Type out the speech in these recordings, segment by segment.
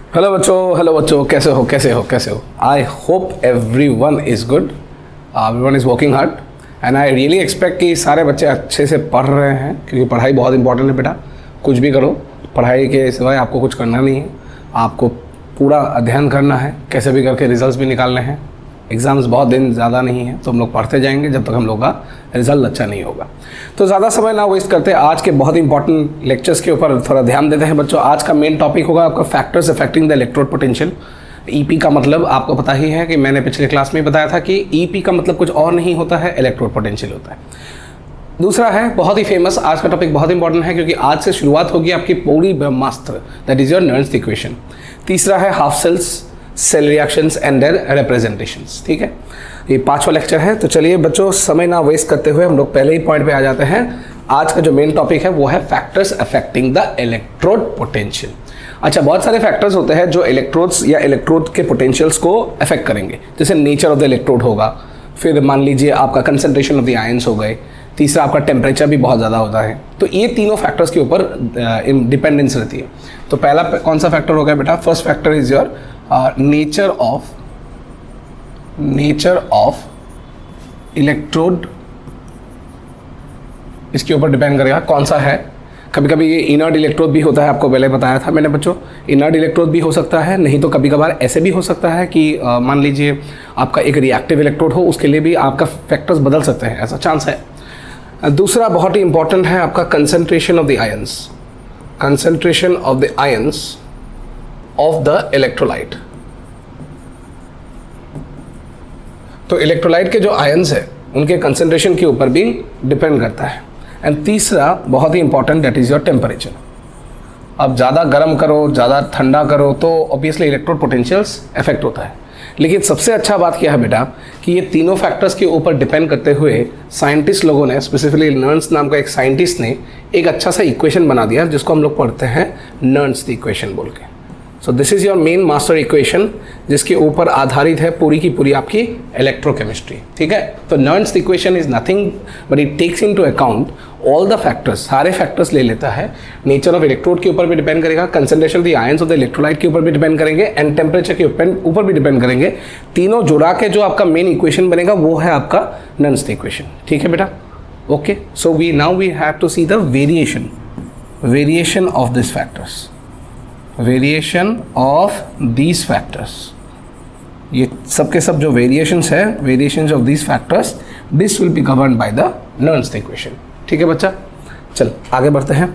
Hello बच्चों, कैसे हो? I hope every one is good, every one is working hard and I really expect कि सारे बच्चे अच्छे से पढ़ रहे हैं, क्योंकि पढ़ाई बहुत इंपॉर्टेंट है बेटा। कुछ भी करो, पढ़ाई के सिवाय आपको कुछ करना नहीं है। आपको पूरा अध्ययन करना है, कैसे भी करके रिजल्ट्स भी निकालने हैं। एग्ज़ाम्स बहुत दिन ज़्यादा नहीं है, तो हम लोग पढ़ते जाएंगे जब तक हम लोग का रिजल्ट अच्छा नहीं होगा। तो ज़्यादा समय ना वेस्ट करते, आज के बहुत इंपॉर्टेंट लेक्चर्स के ऊपर थोड़ा ध्यान देते हैं बच्चों। आज का मेन टॉपिक होगा आपका factors affecting the electrode potential. EP का मतलब आपको पता ही है कि मैंने पिछले क्लास में बताया था कि ईपी का मतलब कुछ और नहीं होता है, इलेक्ट्रोड पोटेंशियल होता है। दूसरा है बहुत ही फेमस, आज का टॉपिक बहुत इंपॉर्टेंट है क्योंकि आज से शुरुआत होगी आपकी पूरी ब्रह्मास्त्र, that is your Nernst equation. तीसरा है half cells, cell reactions and their representations. ठीक है, ये पांचवा लेक्चर है। तो चलिए बच्चों, समय ना वेस्ट करते हुए हम लोग पहले ही पॉइंट पे आ जाते हैं। आज का जो मेन टॉपिक है वो है factors affecting the electrode potential. अच्छा, बहुत सारे फैक्टर्स होते हैं जो इलेक्ट्रोड्स या इलेक्ट्रोड के पोटेंशियल्स को अफेक्ट करेंगे। जैसे नेचर ऑफ द इलेक्ट्रोड होगा, फिर मान लीजिए आपका कंसंट्रेशन ऑफ द आयंस हो गए, तीसरा आपका टेम्परेचर भी बहुत ज़्यादा होता है। तो ये तीनों फैक्टर्स के ऊपर डिपेंडेंस रहती है। तो पहला कौन सा फैक्टर होगा बेटा? First factor is your nature of electrode. इसके ऊपर डिपेंड करेगा कौन सा है। कभी कभी ये इनर्ट इलेक्ट्रोड भी होता है, आपको पहले बताया था मैंने बच्चों। इनर्ट इलेक्ट्रोड भी हो सकता है, नहीं तो कभी कभार ऐसे भी हो सकता है कि मान लीजिए आपका एक रिएक्टिव इलेक्ट्रोड हो, उसके लिए भी आपका फैक्टर्स बदल सकते हैं, ऐसा चांस है। दूसरा बहुत ही इंपॉर्टेंट है आपका concentration of the ions, concentration of the ions of the electrolyte. तो इलेक्ट्रोलाइट के जो आयंस है उनके कंसंट्रेशन के ऊपर भी डिपेंड करता है। एंड तीसरा बहुत ही important, that is your temperature. अब ज़्यादा गर्म करो, ज़्यादा ठंडा करो तो ऑब्वियसली इलेक्ट्रोड पोटेंशियल्स इफेक्ट होता है। लेकिन सबसे अच्छा बात क्या है बेटा कि ये तीनों फैक्टर्स के ऊपर डिपेंड करते हुए साइंटिस्ट लोगों ने, स्पेसिफिकली नर्न्स नाम का एक साइंटिस्ट ने एक अच्छा सा इक्वेशन बना दिया जिसको हम लोग पढ़ते हैं नर्न्स इक्वेशन बोल के। सो this is your main master equation, जिसके ऊपर आधारित है पूरी की पूरी आपकी इलेक्ट्रोकेमिस्ट्री। ठीक है, तो Nernst equation is nothing but it takes into account all the factors, सारे फैक्टर्स ले लेता है। नेचर ऑफ इलेक्ट्रोड के ऊपर भी डिपेंड करेगा, concentration of the ions of the electrolyte के ऊपर भी डिपेंड करेंगे, एंड टेम्परेचर के ऊपर भी डिपेंड करेंगे। तीनों जुड़ा के जो आपका मेन इक्वेशन बनेगा वो है आपका नर्न्स इक्वेशन। ठीक है बेटा, okay. So we have to see the variation of this factors, variation of these factors. ये सब के सब जो वेरिएशंस है, variations of these factors, this will be governed by the Nernst equation. ठीक है बच्चा, चल आगे बढ़ते हैं।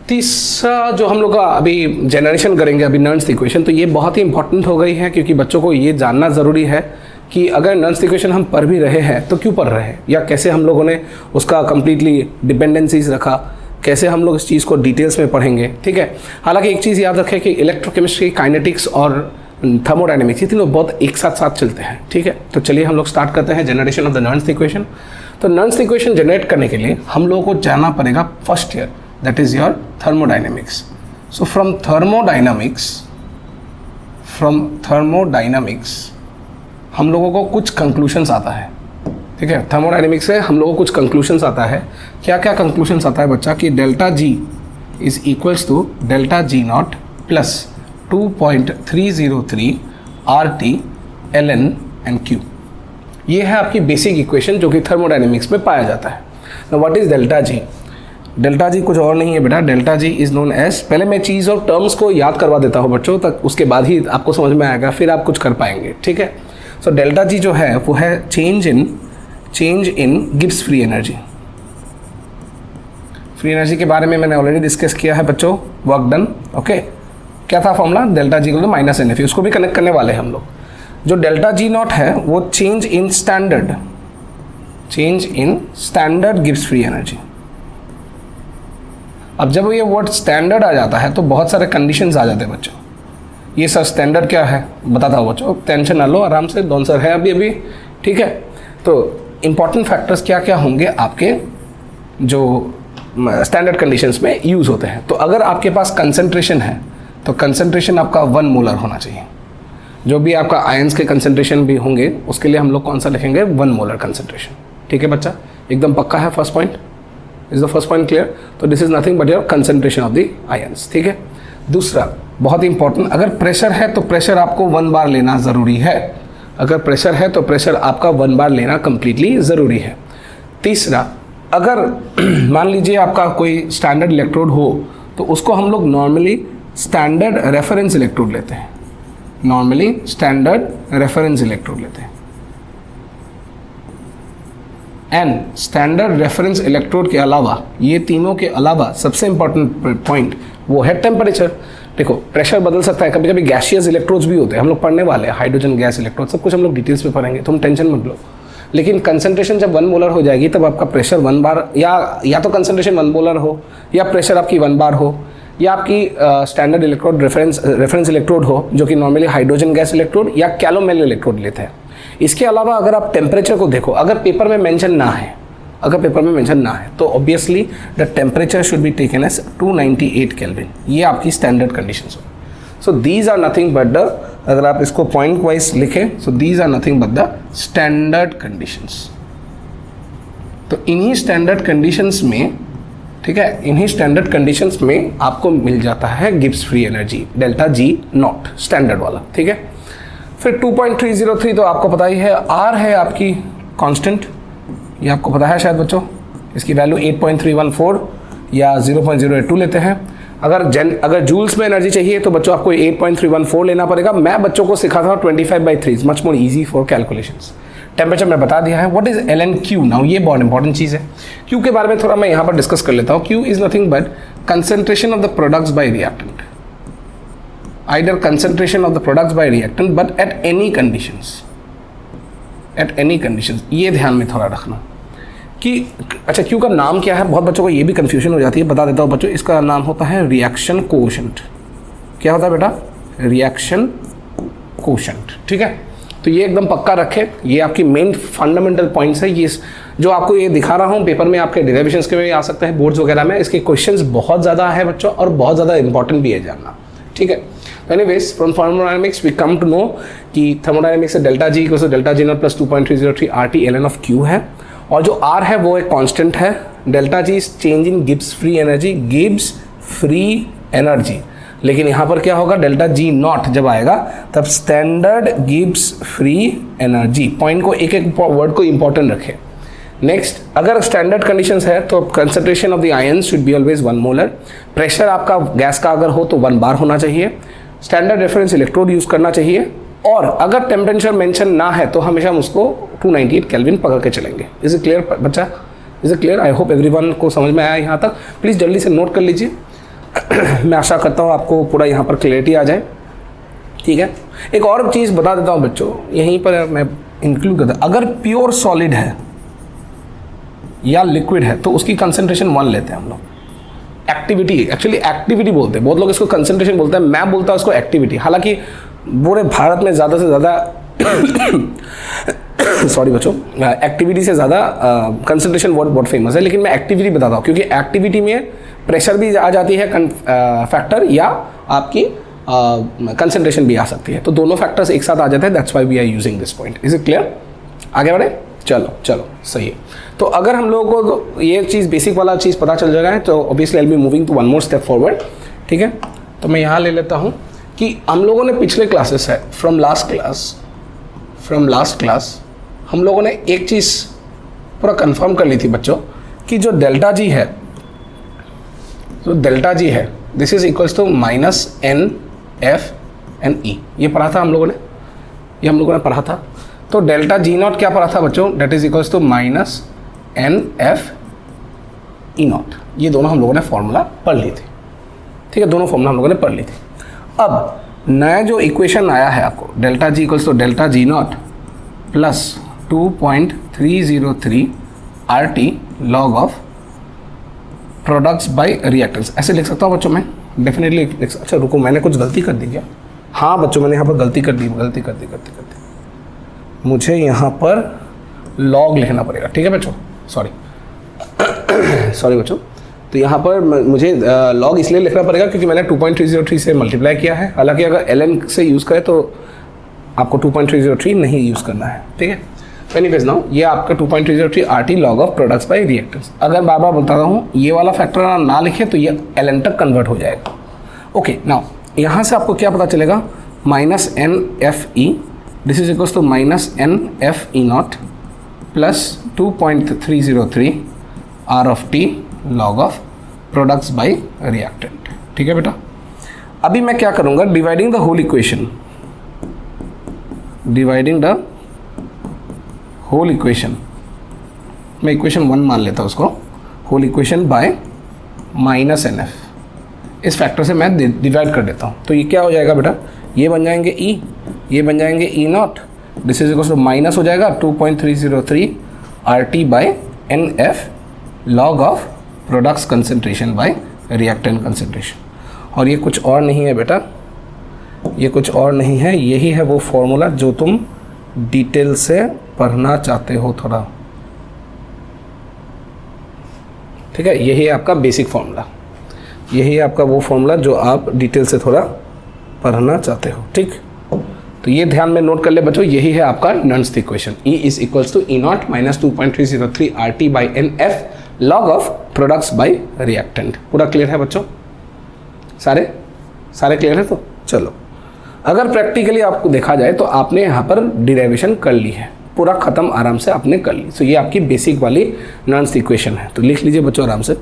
तीसरा जो हम लोग का अभी जनरेशन करेंगे अभी नर्न्स इक्वेशन, तो ये बहुत ही इंपॉर्टेंट हो गई है क्योंकि बच्चों को ये जानना ज़रूरी है कि अगर नर्न्स इक्वेशन हम पढ़ भी रहे हैं तो क्यों पढ़ रहे हैं, या कैसे हम लोगों ने उसका कंप्लीटली डिपेंडेंसीज रखा, कैसे हम लोग इस चीज़ को डिटेल्स में पढ़ेंगे। ठीक है, हालांकि एक चीज़ याद रखें कि इलेक्ट्रोकेमिस्ट्री, काइनेटिक्स और थर्मोडायनेमिक्स, ये तीनों बहुत एक साथ चलते हैं। ठीक है, तो चलिए हम लोग स्टार्ट करते हैं generation of the Nernst equation. तो नर्न्स इक्वेशन जनरेट करने के लिए हम लोगों को जाना पड़ेगा first year, that is your thermodynamics. So from thermodynamics हम लोगों को कुछ कंक्लूशंस आता है। ठीक है, थर्मोडायनेमिक्स से हम लोगों को कुछ कंक्लूशंस आता है। क्या क्या कंक्लूशंस आता है बच्चा? कि delta G is equals to delta G not plus 2.303 RT ln and Q। ये है आपकी बेसिक इक्वेशन जो कि थर्मोडायनेमिक्स में पाया जाता है। Now what is delta G? Delta G कुछ और नहीं है बेटा, delta G is known as, पहले मैं चीज़ और टर्म्स को याद करवा देता हूँ बच्चों, तक उसके बाद ही आपको समझ में आएगा, फिर आप कुछ कर पाएंगे। ठीक है, सो डेल्टा जी जो है वो है change in Gibbs free energy. Free energy के बारे में मैंने ऑलरेडी डिस्कस किया है बच्चों, वर्क डन। ओके, क्या था फॉर्मूला? डेल्टा जी को माइनस NF, उसको भी कनेक्ट करने वाले हैं हम लोग। जो डेल्टा जी नॉट है वो change in standard Gibbs free energy. अब जब ये वर्ड स्टैंडर्ड आ जाता है तो बहुत सारे कंडीशंस आ जाते हैं बच्चों। ये सर स्टैंडर्ड क्या है बताता हूँ बच्चों, टेंशन ना लो, आराम से, डॉन सर है अभी। ठीक है, तो इंपॉर्टेंट फैक्टर्स क्या क्या होंगे आपके जो स्टैंडर्ड कंडीशंस में यूज़ होते हैं। तो अगर आपके पास कंसंट्रेशन है तो कंसंट्रेशन आपका 1 मोलर होना चाहिए। जो भी आपका आयंस के कंसंट्रेशन भी होंगे उसके लिए हम लोग कौन सा लिखेंगे? 1 मोलर कंसंट्रेशन। ठीक है बच्चा, एकदम पक्का है? First point is the first point clear? तो this is nothing but your concentration of the ions. ठीक है, दूसरा बहुत इंपॉर्टेंट, अगर प्रेशर है तो प्रेशर आपको 1 बार लेना ज़रूरी है। अगर प्रेशर है तो प्रेशर आपका 1 बार लेना कंप्लीटली ज़रूरी है। तीसरा, अगर मान लीजिए आपका कोई स्टैंडर्ड इलेक्ट्रोड हो तो उसको हम लोग नॉर्मली स्टैंडर्ड रेफरेंस इलेक्ट्रोड लेते हैं। नॉर्मली स्टैंडर्ड रेफरेंस इलेक्ट्रोड लेते हैं। एंड स्टैंडर्ड रेफरेंस इलेक्ट्रोड के अलावा, ये तीनों के अलावा सबसे इंपॉर्टेंट पॉइंट वो है टेम्परेचर। देखो प्रेशर बदल सकता है, कभी कभी गैसियस इलेक्ट्रोड्स भी होते हैं, हम लोग पढ़ने वाले हैं हाइड्रोजन गैस इलेक्ट्रोड, सब कुछ हम लोग डिटेल्स में पढ़ेंगे, तुम टेंशन मत लो। लेकिन कंसंट्रेशन जब 1 मोलर हो जाएगी तब आपका प्रेशर 1 बार या तो कंसंट्रेशन 1 मोलर हो, या प्रेशर आपकी 1 बार हो, या आपकी स्टैंडर्ड इलेक्ट्रोड रेफरेंस इलेक्ट्रोड हो जो कि नॉर्मली हाइड्रोजन गैस इलेक्ट्रोड या कैलोमेल इलेक्ट्रोड लेते हैं। इसके अलावा अगर आप टेम्परेचर को देखो, अगर पेपर में मेंशन ना है, तो obviously the temperature should be taken as 298 kelvin. ये आपकी स्टैंडर्ड कंडीशंस हो। So these are nothing but the, अगर आप इसको पॉइंट वाइज लिखें, so these are nothing but the standard conditions. तो इन्हीं स्टैंडर्ड कंडीशंस में, ठीक है, इन्हीं स्टैंडर्ड कंडीशंस में आपको मिल जाता है Gibbs free energy delta G not, standard वाला, ठीक है। फिर 2.303 तो आपको पता ही है, आर है आपकी कांस्टेंट, ये आपको पता है शायद बच्चों, इसकी वैल्यू 8.314 या 0.082 लेते हैं। अगर जूल्स में एनर्जी चाहिए तो बच्चों आपको 8.314 लेना पड़ेगा। मैं बच्चों को सिखाता हूँ 25/3, much more easy for calculations. Temperature मैं बता दिया है। What is L N Q now, ये बहुत इंपॉर्टेंट चीज़ है। क्यू के बारे में थोड़ा मैं यहाँ पर डिस्कस कर लेता हूँ। Q is nothing but concentration of the products by reactant, either concentration of the products by reactant but at any conditions, ये ध्यान में थोड़ा रखना कि अच्छा क्यू का नाम क्या है। बहुत बच्चों को ये भी कंफ्यूजन हो जाती है, बता देता हूँ बच्चों, इसका नाम होता है रिएक्शन कोशेंट। क्या होता है बेटा? रिएक्शन कोशेंट, ठीक है। तो ये एकदम पक्का रखें, ये आपकी मेन फंडामेंटल पॉइंट्स है। ये जो आपको ये दिखा रहा हूँ पेपर में, आपके डेरिवेशंस के में आ सकते हैं, बोर्ड्स वगैरह में इसके क्वेश्चंस बहुत ज़्यादा है बच्चों, और बहुत ज़्यादा इंपॉर्टेंट भी है जानना, ठीक है। Anyways from thermodynamics we come to know कि थर्मोडायनेमिक्स से delta G equals to delta G not plus 2.303 RT ln of Q है, और जो R है वो एक कांस्टेंट है। Delta G is change in Gibbs free energy, Gibbs free energy. लेकिन यहाँ पर क्या होगा, डेल्टा जी नॉट जब आएगा तब standard Gibbs free energy. Point को एक एक वर्ड को इंपॉर्टेंट रखें। नेक्स्ट, अगर स्टैंडर्ड कंडीशंस है तो concentration of the ions should be always 1 molar. Pressure आपका गैस का अगर हो तो 1 बार होना चाहिए। स्टैंडर्ड रेफरेंस इलेक्ट्रोड यूज़ करना चाहिए, और अगर टेम्परेचर मेंशन ना है तो हमेशा हम उसको 298 केल्विन पकड़ के चलेंगे। इज इट क्लियर बच्चा? Is it clear? I hope everyone को समझ में आया यहाँ तक। प्लीज़ जल्दी से नोट कर लीजिए। मैं आशा करता हूँ आपको पूरा यहाँ पर क्लियरिटी आ जाए, ठीक है। एक और चीज़ बता देता हूँ बच्चों, यहीं पर मैं इंक्लूड करता हूँ। अगर प्योर सॉलिड है या लिक्विड है तो उसकी कंसंट्रेशन 1 लेते हैं हम लोग। एक्टिविटी, एक्चुअली एक्टिविटी बोलते हैं, बहुत लोग इसको कंसंट्रेशन बोलते हैं, मैं बोलता हूँ इसको एक्टिविटी। हालांकि पूरे भारत में ज़्यादा से ज़्यादा सॉरी बच्चों, एक्टिविटी से ज़्यादा कंसंट्रेशन वर्ड बहुत फेमस है, लेकिन मैं एक्टिविटी बताता हूँ क्योंकि एक्टिविटी में प्रेशर भी आ जाती है फैक्टर, या आपकी कंसंट्रेशन भी आ सकती है। तो दोनों फैक्टर्स एक साथ आ जाते हैं, that's why we are using this point. Is it clear? आगे बढ़े, चलो सही है। तो अगर हम लोगों को ये चीज़ बेसिक वाला चीज़ पता चल जाएगा तो obviously I will be moving to one more step forward, ठीक है। तो मैं यहाँ ले लेता हूँ कि हम लोगों ने पिछले क्लासेस है फ्रॉम लास्ट क्लास हम लोगों ने एक चीज़ पूरा कंफर्म कर ली थी बच्चों कि जो डेल्टा जी है, this is equals to -NF/NE। ये पढ़ा था हम लोगों ने, पढ़ा था। तो डेल्टा जी नॉट क्या पढ़ा था बच्चों? That is equals to -NF/E0। ये दोनों हम लोगों ने फॉर्मूला पढ़ ली थी, ठीक है। दोनों फॉर्मूला हम लोगों ने पढ़ ली थी। अब नया जो इक्वेशन आया है आपको, delta G equals to delta G not plus 2.303 RT log of products by reactants. ऐसे लिख सकता हूँ बच्चों मैं? डेफिनेटली लिख। अच्छा रुको, मैंने कुछ गलती कर दी क्या? हाँ बच्चों, मैंने यहाँ पर गलती कर दी। मुझे यहाँ पर लॉग लिखना पड़ेगा, ठीक है बच्चों। सॉरी बच्चों। तो यहाँ पर मुझे लॉग इसलिए लिखना पड़ेगा क्योंकि मैंने 2.303 से मल्टीप्लाई किया है। हालांकि अगर ln से यूज़ करें तो आपको 2.303 नहीं यूज़ करना है, ठीक है। एनीवेज नाउ ये आपका 2.303 RT log of products by reactants. अगर बार बार बताता हूँ ये वाला फैक्टर ना लिखे तो ये ln तक कन्वर्ट हो जाएगा। ओके, नाउ यहाँ से आपको क्या पता चलेगा, minus N F E, this is equals to minus N F E not plus 2.303 R of T log of products by reactant. ठीक है बेटा, अभी मैं क्या करूँगा, dividing the whole equation, dividing the whole equation, मैं इक्वेशन 1 मान लेता हूँ उसको, whole equation by minus N F, इस फैक्टर से मैं डिवाइड कर देता हूँ। तो ये क्या हो जाएगा बेटा, ये बन जाएंगे ई, ये बन जाएंगे E naught, this is equal to minus हो जाएगा 2.303 R T by N F log of products concentration by reactant concentration. और ये कुछ और नहीं है बेटा, ये कुछ और नहीं है, यही है वो फॉर्मूला जो तुम डिटेल से पढ़ना चाहते हो थोड़ा। ठीक है, यही है आपका बेसिक फॉर्मूला, यही है आपका वो फॉर्मूला जो आप डिटेल से थोड़ा पढ़ना चाहते हो। ठीक, तो ये ध्यान में नोट कर ले बच्चों, यही है आपका Nernst equation, E is equals to E not minus 2.303 R T by N F log of products by reactant. पूरा क्लियर है बच्चों, सारे क्लियर है? तो चलो, अगर प्रैक्टिकली आपको देखा जाए तो आपने यहाँ पर डिराइवेशन कर ली है, पूरा ख़त्म आराम से आपने कर ली। तो ये आपकी बेसिक वाली नर्न्स इक्वेशन है, तो लिख लीजिए बच्चों आराम से।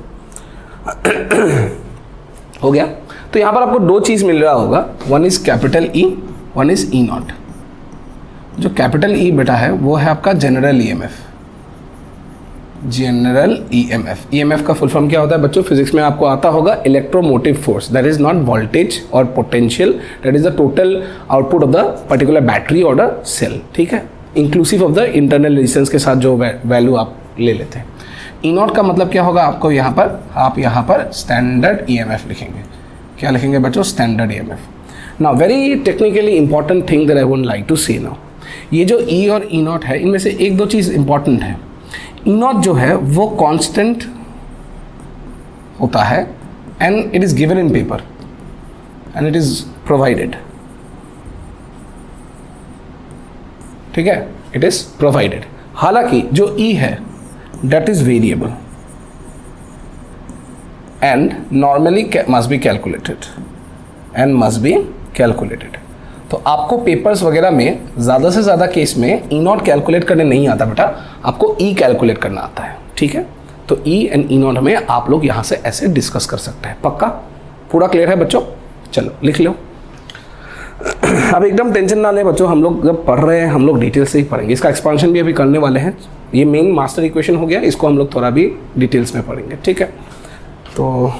हो गया, तो यहाँ पर आपको दो चीज़ मिल रहा होगा, one is capital E, one is E naught. जो कैपिटल ई बेटा है वो है आपका general EMF, general EMF. EMF का फुल फॉर्म क्या होता है बच्चों, फिजिक्स में आपको आता होगा, electromotive force, that is not voltage और potential, that is the total output of the particular battery और द सेल। ठीक है, inclusive of the internal resistance के साथ जो वैल्यू आप ले लेते हैं। ई नॉट का मतलब क्या होगा आपको, यहाँ पर आप यहाँ पर स्टैंडर्ड ईएमएफ लिखेंगे। क्या लिखेंगे बच्चों, standard EMF. Now very technically important thing that I would like to see now, ये जो ई और ई नॉट है, इनमें से एक दो चीज़ इंपॉर्टेंट है। ई नॉट जो है वो कांस्टेंट होता है and it is given in paper and it is provided. ठीक है, इट इज प्रोवाइडेड। हालांकि जो ई है that is variable and normally must be calculated and must be calculated. तो आपको पेपर्स वगैरह में ज़्यादा से ज़्यादा केस में ई नॉट कैलकुलेट करने नहीं आता बेटा, आपको ई कैलकुलेट करना आता है। ठीक है, तो ई एंड ई नॉट में आप लोग यहाँ से ऐसे डिस्कस कर सकते हैं। पक्का पूरा क्लियर है बच्चों? चलो लिख लो। अब एकदम टेंशन ना लें बच्चों, हम लोग जब पढ़ रहे हैं हम लोग डिटेल से ही पढ़ेंगे, इसका एक्सपांशन भी अभी करने वाले हैं। ये मेन मास्टर इक्वेशन हो गया, इसको हम लोग थोड़ा भी डिटेल्स में पढ़ेंगे। ठीक है, तो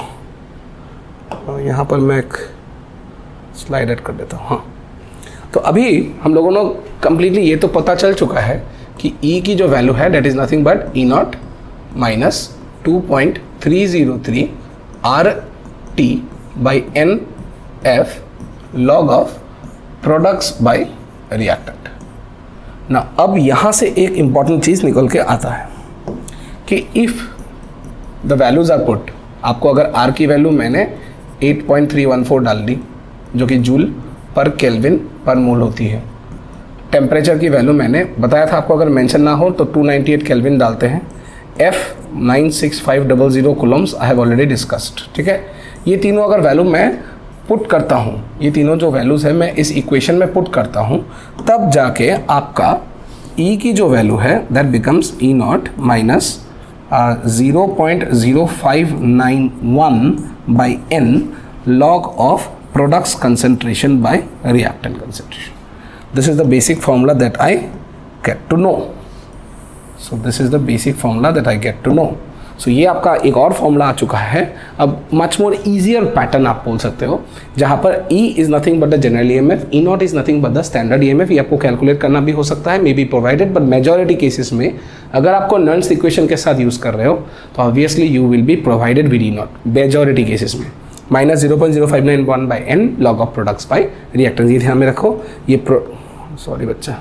यहाँ पर मैं एक स्लाइड ऐड कर देता हूँ। हाँ, तो अभी हम लोगों ने कंप्लीटली ये तो पता चल चुका है कि E की जो वैल्यू है that is nothing but E not minus 2.303 R T by N F log of products by reactant ना। अब यहाँ से एक इंपॉर्टेंट चीज़ निकल के आता है कि if the values are put, आपको अगर R की वैल्यू मैंने 8.314 डाल दी जो कि जूल पर केल्विन पर मोल होती है, टेम्परेचर की वैल्यू मैंने बताया था आपको, अगर मेंशन ना हो तो 298 केल्विन डालते हैं, F 96500 Coulomb's I have already discussed. ठीक है, ये तीनों अगर वैल्यू मैं पुट करता हूँ, ये तीनों जो वैल्यूज़ है मैं इस इक्वेशन में पुट करता हूँ, तब जाके आपका E की जो वैल्यू है that becomes E not minus 0.0591 by N log of products concentration by reactant concentration. This is the basic formula that I get to know. So this is the basic formula that I get to know. So ये आपका एक और formula आ चुका है। अब much more easier pattern आप बोल सकते हो, जहाँ पर E is nothing but the general EMF, E not is nothing but the standard EMF। ये आपको कैलकुलेट करना भी हो सकता है, may be provided, but majority cases में अगर आपको नर्न्स इक्वेशन के साथ यूज़ कर रहे हो तो obviously you will be provided with E naught, majority cases में minus 0.0591 by N log of products by reactant. ये ध्यान में रखो, ये सॉरी बच्चा,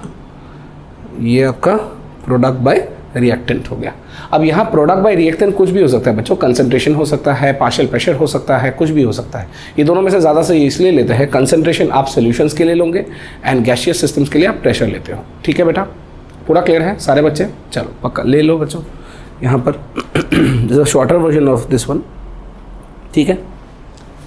ये आपका प्रोडक्ट बाय रिएक्टेंट हो गया। अब यहाँ प्रोडक्ट बाय रिएक्टेंट कुछ भी हो सकता है बच्चों, कंसंट्रेशन हो सकता है, पार्शियल प्रेशर हो सकता है, कुछ भी हो सकता है। ये दोनों में से ज़्यादा से इसलिए लेते हैं, कंसंट्रेशन आप सॉल्यूशंस के लिए लोगे एंड गैसियस सिस्टम्स के लिए आप प्रेशर लेते हो। ठीक है बेटा, पूरा क्लियर है सारे बच्चे? चलो पक्का ले लो बच्चों, यहाँ पर this a shorter version of this one. ठीक है,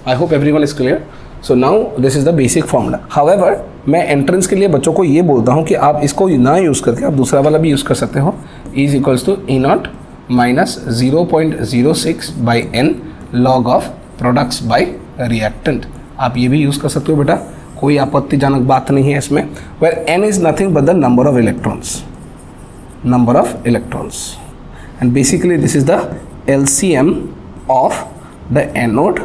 I hope everyone is clear. So now this is the basic formula. However मैं एंट्रेंस के लिए बच्चों को ये बोलता हूँ कि आप इसको ना यूज़ करके आप दूसरा वाला भी यूज़ कर सकते हो, is equals to E not minus 0.06 by N log of products by reactant. आप ये भी यूज़ कर सकते हो बेटा, कोई आपत्तिजनक बात नहीं है इसमें। Where N is nothing but the number of electrons and basically this is the LCM of the anode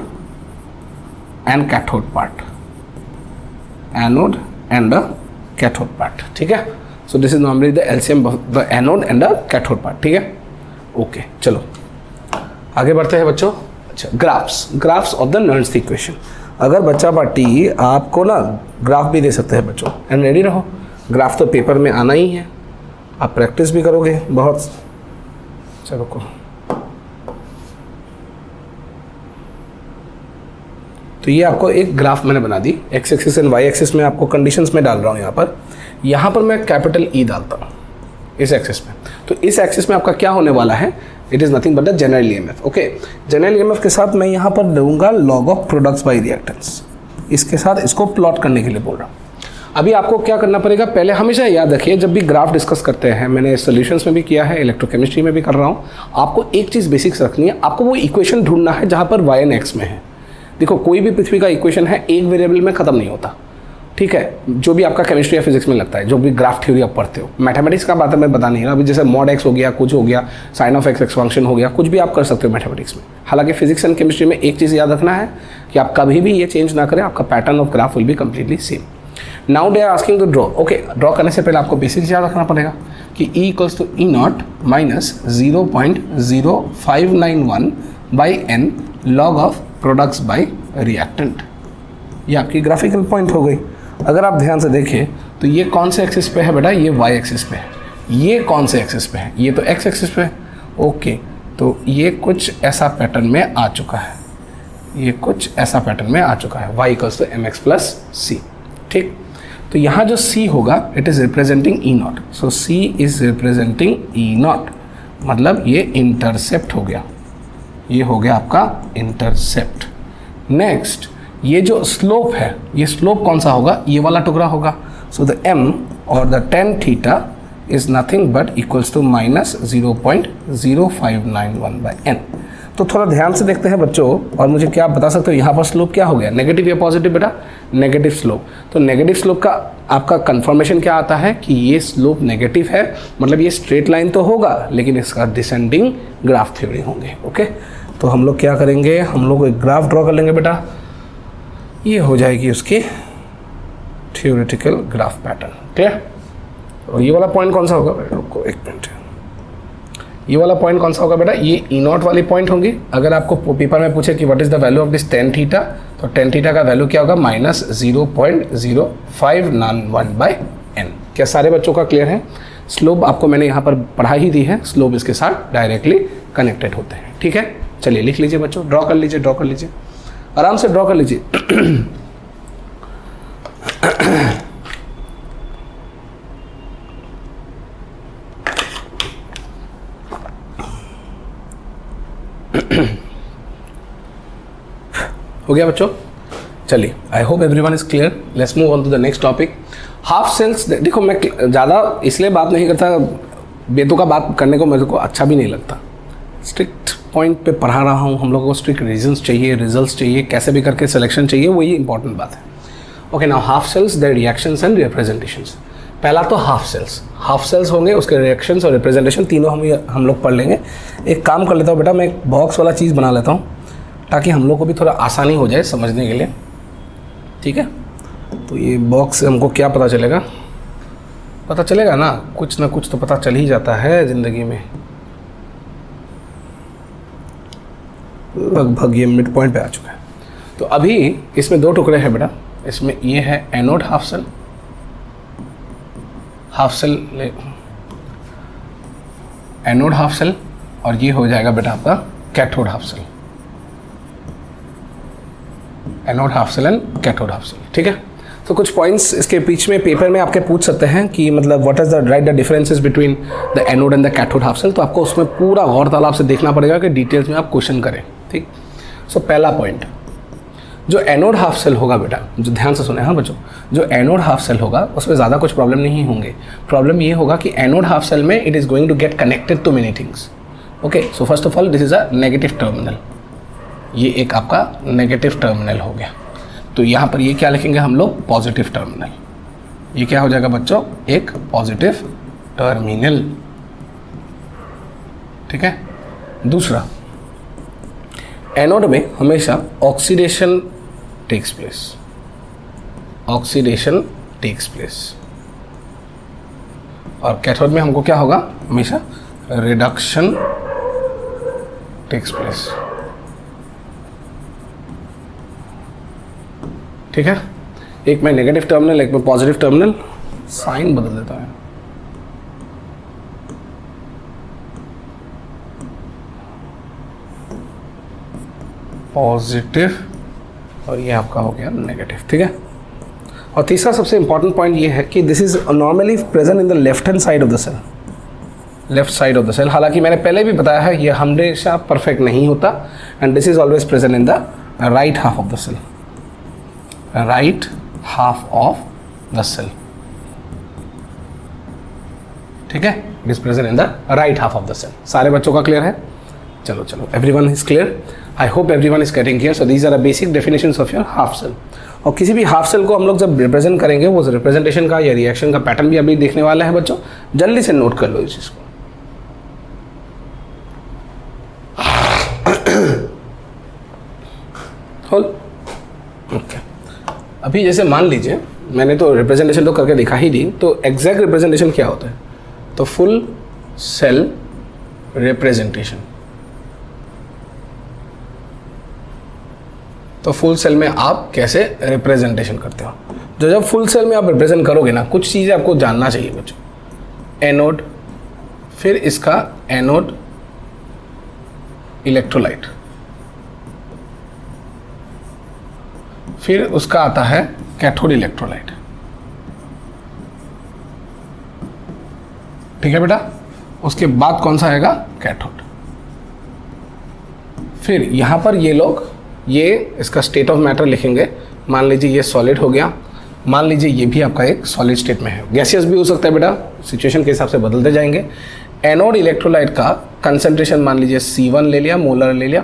and cathode part, anode and the cathode part, ठीक है। So this is normally the LCM of the anode and the cathode part, ठीक है। Okay चलो आगे बढ़ते हैं बच्चों। अच्छा, graphs of the Nernst equation. अगर बच्चा पार्टी आपको ना ग्राफ भी दे सकते हैं बच्चों, एंड रेडी रहो, ग्राफ तो पेपर में आना ही है, आप प्रैक्टिस भी करोगे बहुत। चलो को तो ये आपको एक ग्राफ मैंने बना दी, X axis and Y axis में आपको कंडीशंस में डाल रहा हूँ। यहाँ पर मैं कैपिटल ई डालता हूँ इस एक्सिस में। तो इस एक्सिस में आपका क्या होने वाला है, it is nothing but the general EMF. Okay, general EMF के साथ मैं यहाँ पर दूंगा log of products by reactance, इसके साथ इसको प्लॉट करने के लिए बोल रहा हूँ। अभी आपको क्या करना पड़ेगा, पहले हमेशा याद रखिए जब भी ग्राफ डिस्कस करते हैं, मैंने सॉल्यूशंस में भी किया है, इलेक्ट्रोकेमिस्ट्री में भी कर रहा हूँ, आपको एक चीज़ बेसिक्स रखनी है, आपको वो इक्वेशन ढूंढना है जहाँ पर वाई एंड एक्स में है। देखो कोई भी पृथ्वी का इक्वेशन है एक वेरिएबल में ख़त्म नहीं होता, ठीक है। जो भी आपका केमिस्ट्री या फिजिक्स में लगता है, जो भी ग्राफ थ्योरी आप पढ़ते हो, मैथमेटिक्स का बात मैं बता नहीं रहा। अभी जैसे मॉड एक्स हो गया, कुछ हो गया, साइन ऑफ एक्स एक्सपांक्शन हो गया, कुछ भी आप कर सकते हो मैथमेटिक्स में। हालांकि फिजिक्स एंड केमिस्ट्री में एक चीज़ याद रखना है कि आप कभी भी ये चेंज ना करें, आपका pattern of graph will be completely same. Now they are asking to draw. Okay, draw करने से पहले आपको बेसिक्स याद रखना पड़ेगा कि E equals to E not minus 0.0591 by N log of products by reactant. ये आपकी ग्राफिकल पॉइंट हो गई। अगर आप ध्यान से देखें तो ये कौन से एक्सिस पे है बेटा, ये वाई एक्सिस पे है। ये कौन से एक्सिस पे है, ये तो एक्स एक्सिस पे है। ओके, तो ये कुछ ऐसा पैटर्न में आ चुका है, ये कुछ ऐसा पैटर्न में आ चुका है, y equals to mx plus C, ठीक। तो यहाँ जो c होगा it is representing E naught, so c is representing E naught, मतलब ये इंटरसेप्ट हो गया, ये हो गया आपका इंटरसेप्ट। नेक्स्ट ये जो स्लोप है, ये स्लोप कौन सा होगा, ये वाला टुकड़ा होगा। सो द m और the tan theta is nothing but equals to minus 0.0591 by n। तो थोड़ा ध्यान से देखते हैं बच्चों, और मुझे क्या आप बता सकते हो यहाँ पर स्लोप क्या हो गया, नेगेटिव या पॉजिटिव बेटा, नेगेटिव स्लोप। तो नेगेटिव स्लोप का आपका कंफर्मेशन क्या आता है कि ये स्लोप नेगेटिव है, मतलब ये स्ट्रेट लाइन तो होगा लेकिन इसका डिसेंडिंग ग्राफ थ्योरी होंगे। ओके, तो हम लोग क्या करेंगे, हम लोग एक ग्राफ ड्रॉ कर लेंगे बेटा, ये हो जाएगी उसकी थ्योरेटिकल ग्राफ पैटर्न, ठीक है। और ये वाला पॉइंट कौन सा होगा, रुको एक मिनट, ये वाला पॉइंट कौन सा होगा बेटा, ये ई नॉट वाली पॉइंट होंगी। अगर आपको पेपर में पूछे कि what is the value of this tan theta, तो tan थीटा का वैल्यू क्या होगा, माइनस 0.0591 बाई n। क्या सारे बच्चों का क्लियर है? स्लोप आपको मैंने यहाँ पर पढ़ा ही दी है, स्लोप इसके साथ डायरेक्टली कनेक्टेड होते हैं, ठीक है। चलिए लिख लीजिए बच्चों, ड्रॉ कर लीजिए, ड्रॉ कर लीजिए, आराम से ड्रॉ कर लीजिए। हो गया बच्चों? चलिए, I hope everyone is clear. Let's move on to the next topic, half cells. देखो मैं ज़्यादा इसलिए बात नहीं करता, बेतुका बात करने को मेरे को अच्छा भी नहीं लगता। स्ट्रिक्ट पॉइंट पे पढ़ा रहा हूँ, हम लोगों को स्ट्रिक्ट रीजंस चाहिए, रिजल्ट्स चाहिए, कैसे भी करके सिलेक्शन चाहिए, वही इंपॉर्टेंट बात है। Okay, now half cells, their reactions and representations. पहला तो हाफ सेल्स होंगे, उसके रिएक्शंस और रिप्रेजेंटेशन तीनों हम लोग पढ़ लेंगे। एक काम कर लेता हूँ बेटा, मैं एक बॉक्स वाला चीज़ बना लेता हूँ ताकि हम लोग को भी थोड़ा आसानी हो जाए समझने के लिए, ठीक है। तो ये बॉक्स से हमको क्या पता चलेगा, पता चलेगा ना कुछ तो पता चल ही जाता है ज़िंदगी में। लगभग ये मिड पॉइंट पे आ चुका है। तो अभी इसमें दो टुकड़े हैं बेटा, इसमें ये है anode half cell, anode half cell, और ये हो जाएगा बेटा आपका cathode half cell, anode half cell and cathode half cell, ठीक है। तो कुछ पॉइंट्स इसके बीच में पेपर में आपके पूछ सकते हैं कि मतलब what is the right the differences between the anode and the cathode half cell. तो आपको उसमें पूरा गौर तालाब से देखना पड़ेगा कि डिटेल्स में आप क्वेश्चन करें, ठीक। सो पहला पॉइंट, जो एनोड हाफ सेल होगा बेटा, जो ध्यान से सुने हाँ बच्चों, जो एनोड हाफ सेल होगा उसमें ज़्यादा कुछ प्रॉब्लम नहीं होंगे। प्रॉब्लम ये होगा कि एनोड हाफ सेल में it is going to get connected to many things. Okay, so first of all this is a negative terminal, ये एक आपका नेगेटिव टर्मिनल हो गया। तो यहाँ पर ये क्या लिखेंगे हम लोग, पॉजिटिव टर्मिनल। ये क्या हो जाएगा बच्चों, एक पॉजिटिव टर्मिनल। ठीक है। दूसरा, एनोड में हमेशा oxidation takes place, oxidation takes place, और कैथोड में हमको क्या होगा, हमेशा रिडक्शन टेक्स प्लेस। ठीक है। एक में नेगेटिव टर्मिनल, एक में पॉजिटिव टर्मिनल, साइन बदल देता है। पॉजिटिव और ये आपका हो गया नेगेटिव। ठीक है। और तीसरा सबसे इंपॉर्टेंट पॉइंट ये है कि this is normally present in the left hand side of the cell, left side of the cell. हालांकि मैंने पहले भी बताया है ये हमेशा परफेक्ट नहीं होता, and this is always present in the right half of the cell, right half of the cell. ठीक है, it is present in the right half of the cell. सारे बच्चों का क्लियर है? चलो चलो, everyone is clear? I hope everyone is getting clear. So these are the basic definitions of your half cell. और किसी भी हाफ सेल को हम लोग जब रिप्रेजेंट करेंगे, वो रिप्रेजेंटेशन का या रिएक्शन का पैटर्न भी अभी देखने वाला है बच्चों, जल्दी से नोट कर लो इस चीज को। Whole okay. अभी जैसे मान लीजिए मैंने तो रिप्रेजेंटेशन तो करके दिखा ही दी, तो एग्जैक्ट रिप्रेजेंटेशन क्या होता है, तो फुल सेल रिप्रेजेंटेशन। तो फुल सेल में आप कैसे रिप्रेजेंटेशन करते हो, जो जब फुल सेल में आप रिप्रेजेंट करोगे ना, कुछ चीज़ें आपको जानना चाहिए बच्चों। एनोड, फिर इसका एनोड इलेक्ट्रोलाइट, फिर उसका आता है कैथोड इलेक्ट्रोलाइट। ठीक है बेटा। उसके बाद कौन सा आएगा, कैथोड। फिर यहाँ पर ये लोग ये इसका स्टेट ऑफ मैटर लिखेंगे। मान लीजिए ये सॉलिड हो गया, मान लीजिए ये भी आपका एक सॉलिड स्टेट में है, गैसियस भी हो सकता है बेटा, सिचुएशन के हिसाब से बदलते जाएंगे। एनोड इलेक्ट्रोलाइट का कंसंट्रेशन मान लीजिए C1 ले लिया, मोलर ले लिया,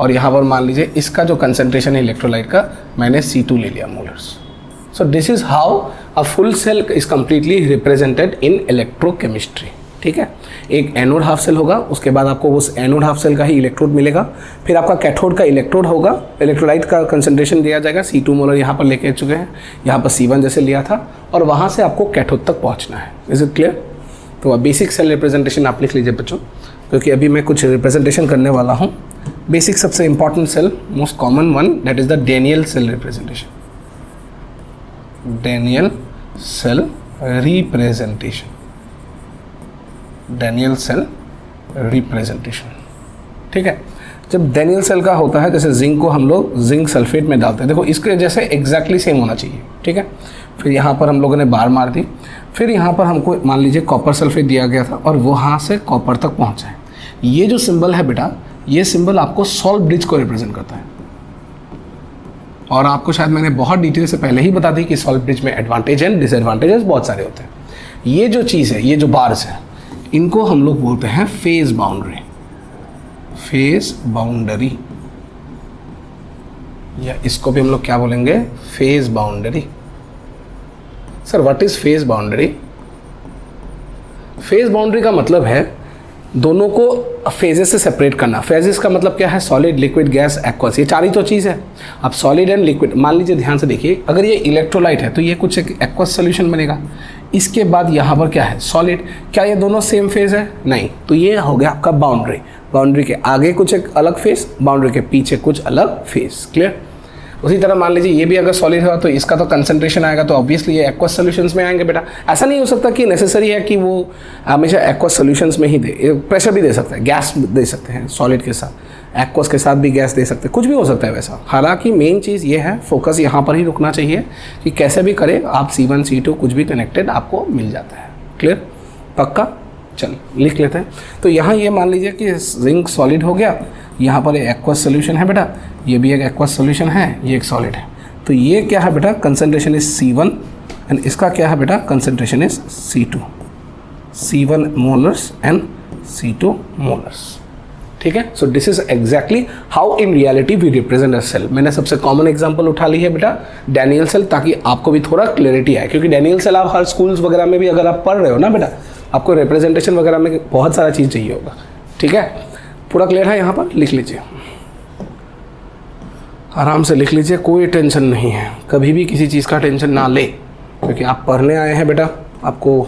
और यहाँ पर मान लीजिए इसका जो कंसंट्रेशन है इलेक्ट्रोलाइट का, मैंने C2 ले लिया, molars. So this is how a full cell is completely represented in electrochemistry. ठीक है। एक एनोड हाफ सेल होगा, उसके बाद आपको उस एनोड हाफ सेल का ही इलेक्ट्रोड मिलेगा, फिर आपका कैथोड का इलेक्ट्रोड होगा, इलेक्ट्रोलाइट का कंसंट्रेशन दिया जाएगा, C2 मोलर यहाँ पर लेके चुके हैं, यहाँ पर C1 जैसे लिया था, और वहाँ से आपको कैथोड तक पहुँचना है। Is it clear? तो बेसिक सेल रिप्रेजेंटेशन आप लिख लीजिए बच्चों, क्योंकि अभी मैं कुछ रिप्रेजेंटेशन करने वाला हूँ। बेसिक सबसे important cell, most common one, that is the Daniell cell representation, Daniell cell representation, Daniell cell representation. ठीक है। जब डेनियल सेल का होता है, जैसे जिंक को हम लोग जिंक सल्फेट में डालते हैं, देखो इसके जैसे एग्जैक्टली सेम होना चाहिए। ठीक है। फिर यहाँ पर हम लोगों ने बार मार दी, फिर यहाँ पर हमको मान लीजिए कॉपर सल्फेट दिया गया था, और वहाँ से कॉपर तक पहुँचा है। ये जो सिंबल है बेटा, ये सिंबल आपको सॉल्ट ब्रिज को रिप्रेजेंट करता है, और आपको शायद मैंने बहुत डिटेल से पहले ही बता दी कि सॉल्ट ब्रिज में एडवांटेज एंड डिसएडवांटेजेस बहुत सारे होते हैं। ये जो चीज़ है, ये जो बार्स है, इनको हम लोग बोलते हैं फेज बाउंड्री, फेज बाउंड्री, या इसको भी हम लोग क्या बोलेंगे, phase boundary. Sir what is phase boundary? Phase boundary का मतलब है दोनों को फेजेस से सेपरेट करना। फेजेस का मतलब क्या है, सॉलिड, लिक्विड, गैस, एक्वस, ये चार ही तो चीज़ है। अब सॉलिड एंड लिक्विड, मान लीजिए ध्यान से देखिए, अगर ये इलेक्ट्रोलाइट है तो ये कुछ एक एक्वस सोल्यूशन बनेगा, इसके बाद यहाँ पर क्या है, सॉलिड। क्या ये दोनों सेम फेज है? नहीं। तो ये हो गया आपका बाउंड्री। बाउंड्री के आगे कुछ एक अलग फेज, बाउंड्री के पीछे कुछ अलग फेज। क्लियर? उसी तरह मान लीजिए ये भी अगर सॉलिड हुआ तो इसका तो कंसंट्रेशन आएगा, तो ऑब्वियसली ये एक्वस सॉल्यूशंस में आएंगे बेटा। ऐसा नहीं हो सकता कि नेसेसरी है कि वो हमेशा एक्वस सॉल्यूशंस में ही दे, प्रेशर भी दे सकता है, गैस दे सकते हैं सॉलिड के साथ, एक्वस के साथ भी गैस दे सकते हैं, कुछ भी हो सकता है वैसा। हालांकि मेन चीज़ ये है, फोकस यहाँ पर ही रुकना चाहिए कि कैसे भी करें आप C1 C2 कुछ भी कनेक्टेड आपको मिल जाता है। क्लियर? पक्का? चल लिख लेते हैं। तो यहाँ ये मान लीजिए कि जिंक सॉलिड हो गया, यहाँ पर एक्वस सोल्यूशन है बेटा, ये भी एक एक्वस सोल्यूशन है, ये एक सॉलिड है। तो ये क्या है बेटा, कंसंट्रेशन इज C1 एंड इसका क्या है बेटा, concentration is C2, C1 molars and C2 molars. ठीक है, so this is exactly how in reality we represent a cell. मैंने सबसे कॉमन एग्जांपल उठा ली है बेटा डैनियल सेल, ताकि आपको भी थोड़ा क्लैरिटी आए, क्योंकि डैनियल सेल आप हर स्कूल्स वगैरह में भी अगर आप पढ़ रहे हो ना बेटा, आपको रिप्रेजेंटेशन वगैरह में बहुत सारा चीज़ चाहिए होगा। ठीक है, पूरा क्लियर है, यहाँ पर लिख लीजिए, आराम से लिख लीजिए, कोई टेंशन नहीं है, कभी भी किसी चीज़ का टेंशन ना ले, क्योंकि आप पढ़ने आए हैं बेटा, आपको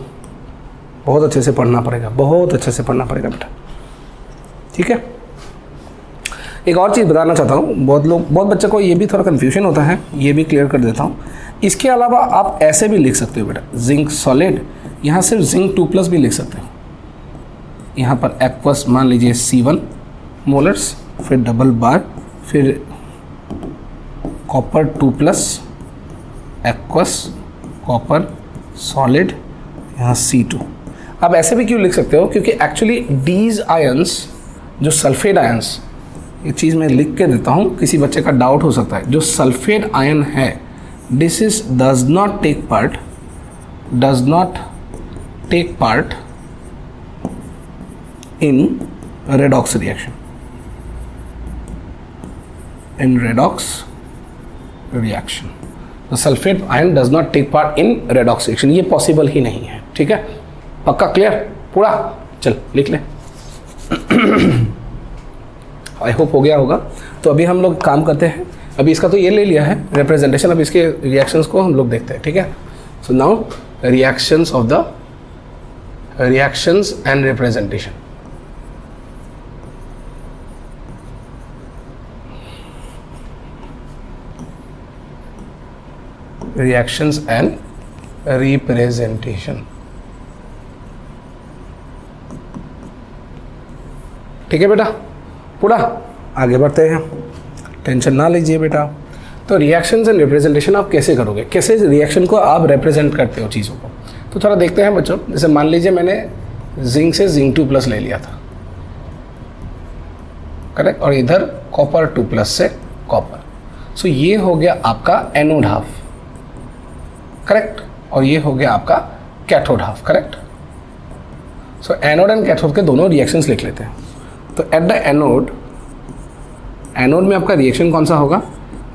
बहुत अच्छे से पढ़ना पड़ेगा, बहुत अच्छे से पढ़ना पड़ेगा बेटा। ठीक है, एक और चीज़ बताना चाहता हूँ, बहुत बच्चों को ये भी थोड़ा कन्फ्यूजन होता है, ये भी क्लियर कर देता हूँ। इसके अलावा आप ऐसे भी लिख सकते हो बेटा, जिंक सॉलिड, यहाँ सिर्फ जिंक 2+ भी लिख सकते हो। यहाँ पर एक्वस मान लीजिए C1 मोलर्स, फिर डबल बार, फिर कॉपर 2+, एक्वस कॉपर सॉलिड, यहाँ C2। अब ऐसे भी क्यों लिख सकते हो, क्योंकि एक्चुअली डीज आयंस, जो सल्फेट आयंस, ये चीज़ मैं लिख के देता हूँ, किसी बच्चे का डाउट हो सकता है, जो सल्फेट आयन है this is does not take part in redox reaction, sulphate ion does not take part in redox reaction, ये पॉसिबल ही नहीं है। ठीक है, पक्का क्लियर पूरा, चल लिख ले। आई होप हो गया होगा। तो अभी हम लोग काम करते हैं, अभी इसका तो ये ले लिया है रिप्रेजेंटेशन, अब इसके रिएक्शंस को हम लोग देखते हैं। ठीक है, so now reactions of the reactions and representation. Reactions and representation. ठीक है बेटा, पूरा आगे बढ़ते हैं, टेंशन ना लीजिए बेटा। तो रिएक्शंस एंड रिप्रेजेंटेशन आप कैसे करोगे, कैसे रिएक्शन को आप रिप्रेजेंट करते हो चीज़ों को, तो थोड़ा देखते हैं बच्चों। जैसे मान लीजिए मैंने जिंक से जिंक 2+ ले लिया था, करेक्ट, और इधर कॉपर 2+ से कॉपर, सो ये हो गया आपका एनोड हाफ, करेक्ट, और ये हो गया आपका cathode half, correct. So anode and cathode के दोनों रिएक्शंस लिख लेते हैं। तो एट द एनोड में आपका रिएक्शन कौन सा होगा,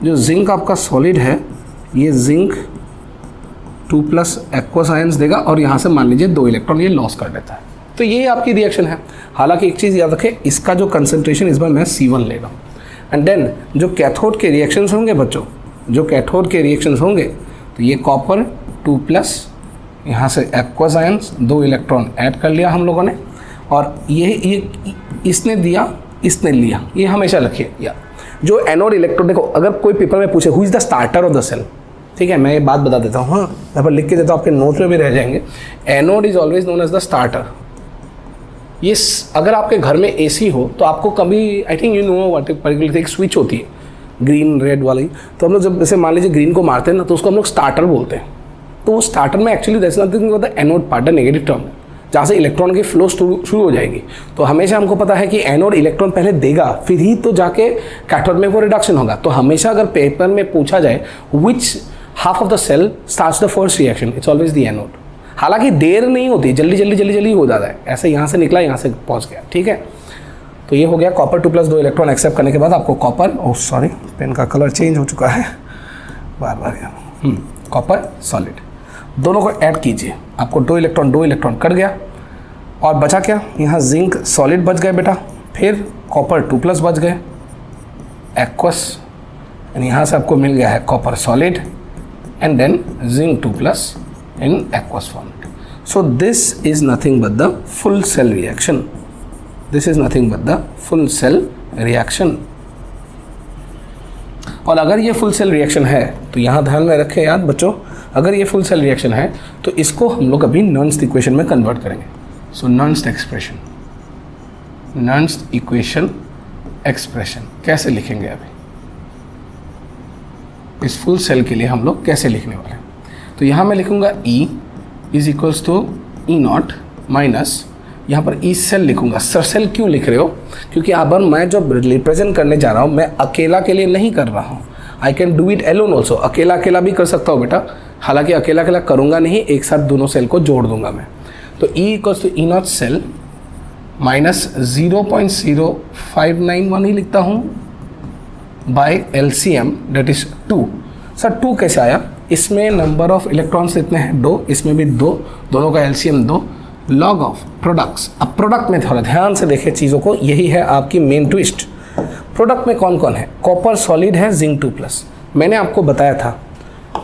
जो जिंक आपका सॉलिड है, ये जिंक 2+ एक्वस आयंस देगा, और यहाँ से मान लीजिए 2 इलेक्ट्रॉन ये लॉस कर देता है। तो ये आपकी रिएक्शन है। हालांकि एक चीज़ याद रखें, इसका जो कंसंट्रेशन इस बार मैं C1 लेगा। एंड देन जो कैथोड के रिएक्शंस होंगे बच्चों, जो कैथोड के रिएक्शंस होंगे, तो ये कॉपर 2+, यहाँ से एक्वस आयंस 2 इलेक्ट्रॉन ऐड कर लिया हम लोगों ने, और ये इसने दिया, इसने लिया, ये हमेशा रखिए यार। जो एनोड इलेक्ट्रोड, देखो अगर कोई पेपर में पूछे who is the starter of the cell, ठीक है, मैं ये बात बता देता हूँ, हाँ यहाँ पर लिख के देता हूँ, आपके नोट्स में भी रह जाएंगे। Anode is always known as the starter. ये अगर आपके घर में AC हो तो आपको कभी, I think you know what particular एक स्विच होती है ग्रीन रेड वाली, तो हम लोग जब जैसे मान लीजिए ग्रीन को मारते हैं ना, तो उसको हम लोग स्टार्टर बोलते हैं। तो वो स्टार्टर में actually that's nothing but the anode part, the negative term, जहाँ से इलेक्ट्रॉन की फ्लो शुरू हो जाएगी। तो हमेशा हमको पता है कि एनोड इलेक्ट्रॉन पहले देगा, फिर ही तो जाके कैथोड में वो रिडक्शन होगा। तो हमेशा अगर पेपर में पूछा जाए which half of the cell starts the first reaction, it's always the anode. हालांकि देर नहीं होती, जल्दी हो जाता है, ऐसे यहाँ से निकला यहाँ से पहुँच गया। ठीक है, तो ये हो गया कॉपर 2+ 2 इलेक्ट्रॉन एक्सेप्ट करने के बाद आपको कॉपर, ओह सॉरी पेन का कलर चेंज हो चुका है बार कॉपर सॉलिड, दोनों को ऐड कीजिए, आपको 2 इलेक्ट्रॉन कट गया, और बचा क्या, यहाँ जिंक सॉलिड बच गए बेटा, फिर कॉपर 2+ बच गए एक्वस, एंड यहाँ से आपको मिल गया है copper solid and then zinc 2+ in aqueous format. So this is nothing but the full cell reaction, this is nothing but the full cell reaction. और अगर ये फुल सेल रिएक्शन है तो यहाँ ध्यान में रखें याद बच्चों, अगर ये फुल सेल रिएक्शन है तो इसको हम लोग अभी नर्न्स इक्वेशन में कन्वर्ट करेंगे। सो नर्न्स इक्वेशन एक्सप्रेशन कैसे लिखेंगे अभी, इस फुल सेल के लिए हम लोग कैसे लिखने वाले हैं। तो यहाँ मैं लिखूंगा E is equals to E0 minus यहाँ पर ई सेल लिखूंगा। सर सेल क्यों लिख रहे हो? क्योंकि अब मैं जो रिप्रेजेंट करने जा रहा हूँ मैं अकेला के लिए नहीं कर रहा हूँ। I can do it alone also, अकेला अकेला भी कर सकता हूँ बेटा, हालांकि अकेला अकेला करूँगा नहीं, एक साथ दोनों सेल को जोड़ दूंगा मैं। तो E equals to E naught cell minus 0.0591 ही लिखता हूँ by LCM that is 2। Sir 2 कैसे आया? इसमें नंबर ऑफ इलेक्ट्रॉन्स इतने हैं 2, इसमें भी 2, दोनों का LCM 2, लॉग ऑफ प्रोडक्ट्स। अब प्रोडक्ट में थोड़ा ध्यान से देखें चीज़ों को, यही है आपकी मेन ट्विस्ट। प्रोडक्ट में कौन कौन है? कॉपर सॉलिड है, जिंक 2+। मैंने आपको बताया था,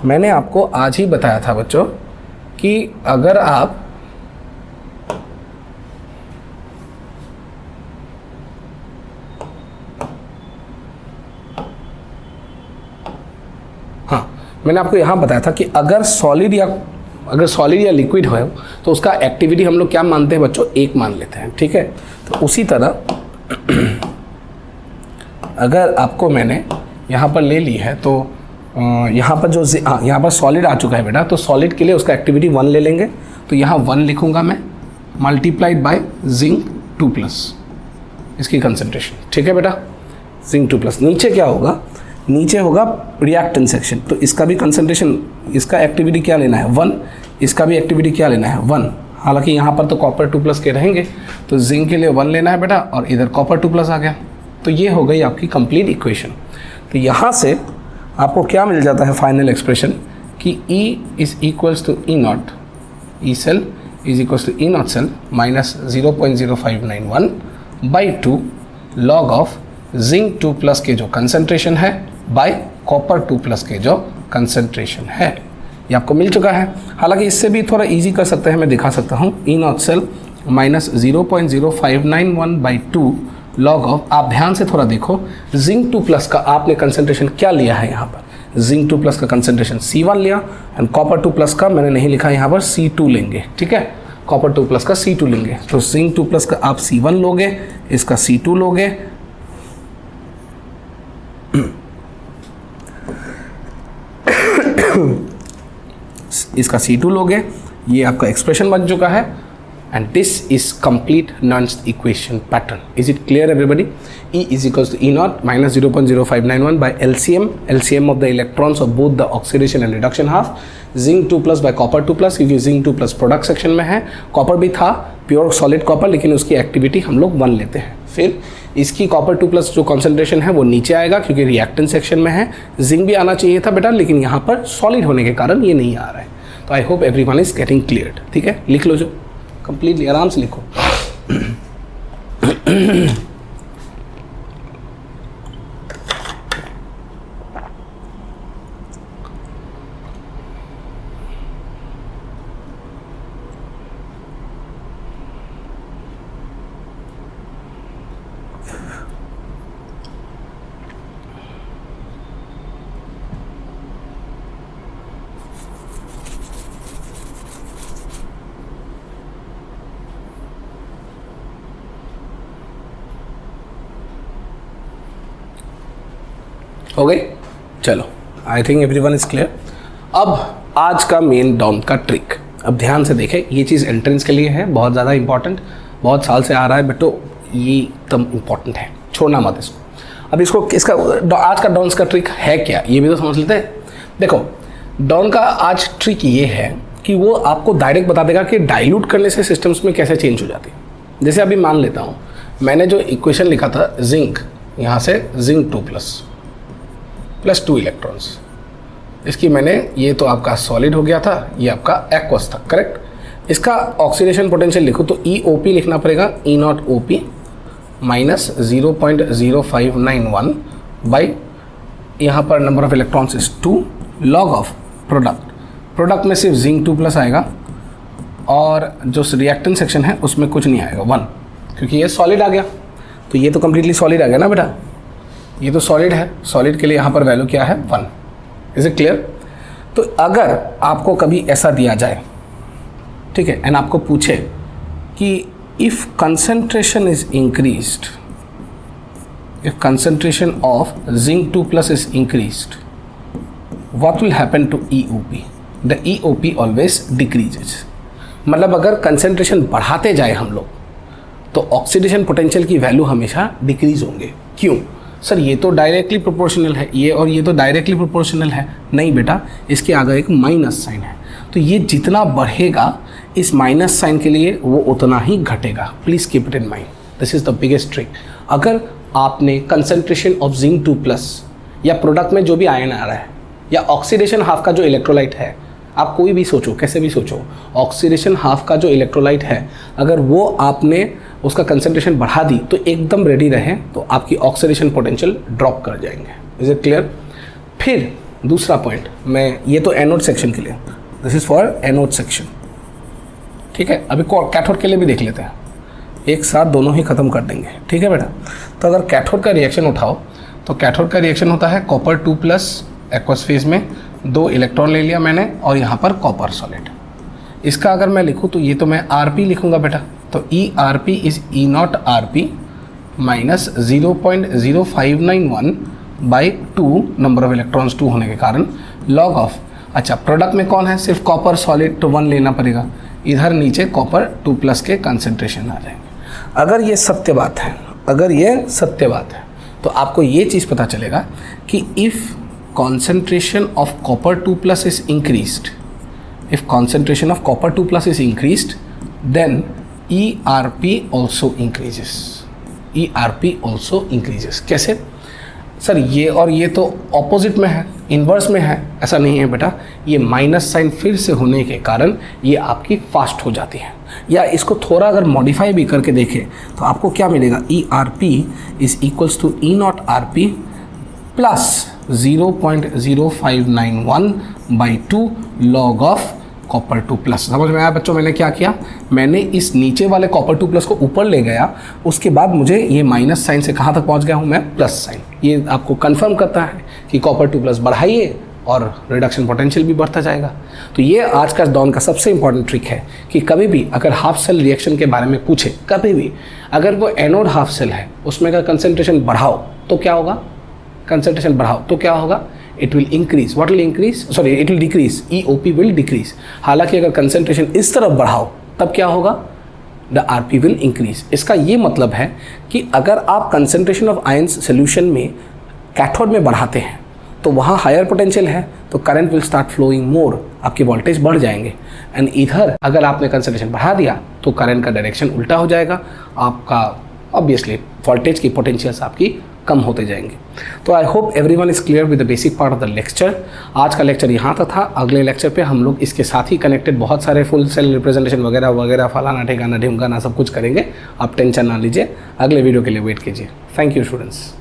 मैंने आपको आज ही बताया था बच्चों कि अगर आप मैंने आपको यहाँ बताया था कि अगर सॉलिड या लिक्विड हो तो उसका एक्टिविटी हम लोग क्या मानते हैं बच्चों? 1 मान लेते हैं, ठीक है। तो उसी तरह अगर आपको मैंने यहाँ पर ले ली है तो यहाँ पर जो यहाँ पर सॉलिड आ चुका है बेटा, तो सॉलिड के लिए उसका एक्टिविटी 1 ले लेंगे। तो यहाँ 1 लिखूँगा मैं, मल्टीप्लाइड बाय जिंक 2+, इसकी कंसंट्रेशन, ठीक है बेटा, जिंक 2+। नीचे क्या होगा? नीचे होगा रिएक्टेंस सेक्शन, तो इसका भी कंसंट्रेशन, इसका एक्टिविटी क्या लेना है? 1, इसका भी एक्टिविटी क्या लेना है? 1। हालांकि यहाँ पर तो कॉपर 2+ के रहेंगे, तो जिंक के लिए 1 लेना है बेटा, और इधर कॉपर 2+ आ गया। तो ये हो गई आपकी कंप्लीट इक्वेशन। तो यहाँ से आपको क्या मिल जाता है फाइनल एक्सप्रेशन कि E is equals to E naught, E cell is equals to E naught cell minus 0.0591 by 2 log of zinc 2+ के जो कंसंट्रेशन है बाय कॉपर 2+ के जो कंसंट्रेशन है। ये आपको मिल चुका है। हालांकि इससे भी थोड़ा इजी कर सकते हैं, मैं दिखा सकता हूँ। E naught cell minus 0.0591 by 2 log of, आप ध्यान से थोड़ा देखो, जिंक 2+ का आपने कंसंट्रेशन क्या लिया है? यहाँ पर जिंक 2+ का कंसंट्रेशन C1 लिया, एंड कॉपर 2+ का मैंने नहीं लिखा यहाँ पर, C2 लेंगे, ठीक है। कॉपर 2+ का C2 लेंगे, तो जिंक 2+ का आप C1 लोगे, इसका C2 लोगे, इसका C2 लोगे, ये आपका एक्सप्रेशन बन चुका है। एंड दिस इज कंप्लीट नॉन्स equation pattern. Is it clear everybody? E is equals to E naught minus 0.0591 by LCM of the electrons of both the oxidation and reduction half, zinc 2+ by copper 2+, क्योंकि zinc 2+ product section में है, copper भी था, pure solid copper, लेकिन उसकी activity हम लोग 1 लेते हैं। फिर इसकी कॉपर 2+ जो कॉन्सेंट्रेशन है वो नीचे आएगा क्योंकि रिएक्टेंट सेक्शन में है। जिंक भी आना चाहिए था बेटा, लेकिन यहाँ पर सॉलिड होने के कारण ये नहीं आ रहा है। तो आई hope everyone is getting cleared, ठीक है। लिख लो जो कंप्लीटली, आराम से लिखो। हो गई? चलो, I think everyone is clear. अब आज का मेन डाउन का ट्रिक, अब ध्यान से देखें, ये चीज़ एंट्रेंस के लिए है, बहुत ज़्यादा इंपॉर्टेंट, बहुत साल से आ रहा है बेटो, ये एकदम इंपॉर्टेंट है, छोड़ना मत इसको। अब इसको, इसका आज का डाउन्स का ट्रिक है क्या, ये भी तो समझ लेते हैं। देखो, डाउन का आज ट्रिक ये है कि वो आपको डायरेक्ट बता देगा कि डाइल्यूट करने से सिस्टम्स में कैसे चेंज हो जाती है। जैसे अभी मान लेता हूँ, मैंने जो इक्वेशन लिखा था, जिंक, यहाँ से जिंक 2+ प्लस 2 इलेक्ट्रॉन्स, इसकी मैंने, ये तो आपका सॉलिड हो गया था, ये आपका एक्वस था, करेक्ट। इसका ऑक्सीडेशन पोटेंशियल लिखो तो EOP लिखना पड़ेगा, E not OP minus 0.0591 by, यहाँ पर number of electrons is 2 log of product में सिर्फ जिंक 2+ आएगा, और जो रिएक्टेंट सेक्शन है उसमें कुछ नहीं आएगा, 1, क्योंकि ये सॉलिड आ गया। तो ये तो कम्प्लीटली सॉलिड आ गया ना बेटा, ये तो सॉलिड है, सॉलिड के लिए यहाँ पर वैल्यू क्या है, 1। Is it clear? तो अगर आपको कभी ऐसा दिया जाए, ठीक है, एंड आपको पूछे कि if concentration is increased, if concentration of zinc 2+ is increased, what will happen to EOP? The EOP always decreases. मतलब अगर कंसंट्रेशन बढ़ाते जाए हम लोग, तो ऑक्सीडेशन पोटेंशियल की वैल्यू हमेशा डिक्रीज होंगे। क्यों सर, ये तो डायरेक्टली प्रोपोर्शनल है, ये और ये तो डायरेक्टली प्रोपोर्शनल है। नहीं बेटा, इसके आगे एक माइनस साइन है, तो ये जितना बढ़ेगा इस माइनस साइन के लिए वो उतना ही घटेगा। Please keep it in mind, this is the biggest trick. अगर आपने कंसंट्रेशन ऑफ जिंक 2+ या प्रोडक्ट में जो भी आयन आ रहा है या ऑक्सीडेशन हाफ का जो इलेक्ट्रोलाइट है, आप कोई भी सोचो, कैसे भी सोचो, ऑक्सीडेशन हाफ का जो इलेक्ट्रोलाइट है अगर वो आपने उसका कंसंट्रेशन बढ़ा दी तो एकदम रेडी रहे तो आपकी ऑक्सीडेशन पोटेंशियल ड्रॉप कर जाएंगे। Is it clear? फिर दूसरा पॉइंट, मैं ये तो एनोड सेक्शन के लिए, this is for anode section, ठीक है। अभी कैथोड के लिए भी देख लेते हैं, एक साथ दोनों ही ख़त्म कर देंगे, ठीक है बेटा। तो अगर कैथोड का रिएक्शन उठाओ तो कैथोड का रिएक्शन होता है कॉपर 2+ एक्वस फेज में 2 इलेक्ट्रॉन ले लिया मैंने और यहाँ पर कॉपर सॉलिड। इसका अगर मैं लिखूँ तो ये तो मैं RP लिखूँगा बेटा, तो ERP is E0 RP minus 0.0591 by 2 number of electrons 2 होने के कारण लॉग ऑफ, अच्छा प्रोडक्ट में कौन है, सिर्फ कॉपर सॉलिड, तो 1 लेना पड़ेगा। इधर नीचे कॉपर 2+ के कंसंट्रेशन आ जाएंगे। अगर ये सत्य बात है, अगर ये सत्य बात है तो आपको ये चीज़ पता चलेगा कि if concentration of copper 2+ is increased, if concentration of copper 2+ is increased, then ERP also increases, ERP also increases। कैसे सर, ये और ये तो ऑपोजिट में है, इन्वर्स में है, ऐसा नहीं है बेटा। ये माइनस साइन फिर से होने के कारण ये आपकी फास्ट हो जाती है। या इसको थोड़ा अगर मॉडिफाई भी करके देखें तो आपको क्या मिलेगा, ERP is equals to E0 RP plus 0.0591 by 2 log of copper 2+। समझ में आया बच्चों, मैंने क्या किया, मैंने इस नीचे वाले कॉपर 2+ को ऊपर ले गया, उसके बाद मुझे ये माइनस साइन से कहाँ तक पहुँच गया हूँ मैं, प्लस साइन। ये आपको कंफर्म करता है कि कॉपर 2+ बढ़ाइए और रिडक्शन पोटेंशियल भी बढ़ता जाएगा। तो ये आज का डॉन का सबसे इंपॉर्टेंट ट्रिक है कि कभी भी अगर हाफ सेल रिएक्शन के बारे में पूछे, कभी भी अगर वो एनोड हाफ सेल है उसमें अगर कंसंट्रेशन बढ़ाओ तो क्या होगा, कंसंट्रेशन बढ़ाओ तो क्या होगा, it will increase, what will increase, sorry it will decrease, EOP will decrease. हालांकि अगर कंसंट्रेशन इस तरफ बढ़ाओ तब क्या होगा, द RP विल इंक्रीज। इसका ये मतलब है कि अगर आप कंसंट्रेशन ऑफ आयंस सोल्यूशन में कैथोड में बढ़ाते हैं तो वहाँ हायर पोटेंशियल है तो करंट विल स्टार्ट फ्लोइंग मोर, आपके वोल्टेज बढ़ जाएंगे। एंड इधर अगर आपने कंसंट्रेशन बढ़ा दिया तो करंट का डायरेक्शन उल्टा हो जाएगा, आपका ऑब्वियसली वोल्टेज की पोटेंशियल्स आपकी कम होते जाएंगे। तो आई hope everyone is clear with the basic part of the lecture. आज का लेक्चर यहाँ तक था। अगले लेक्चर पे हम लोग इसके साथ ही कनेक्टेड बहुत सारे फुल सेल रिप्रेजेंटेशन वगैरह वगैरह फलाना ठिकाना ढिमकाना सब कुछ करेंगे। आप टेंशन ना लीजिए, अगले वीडियो के लिए वेट कीजिए। Thank you students.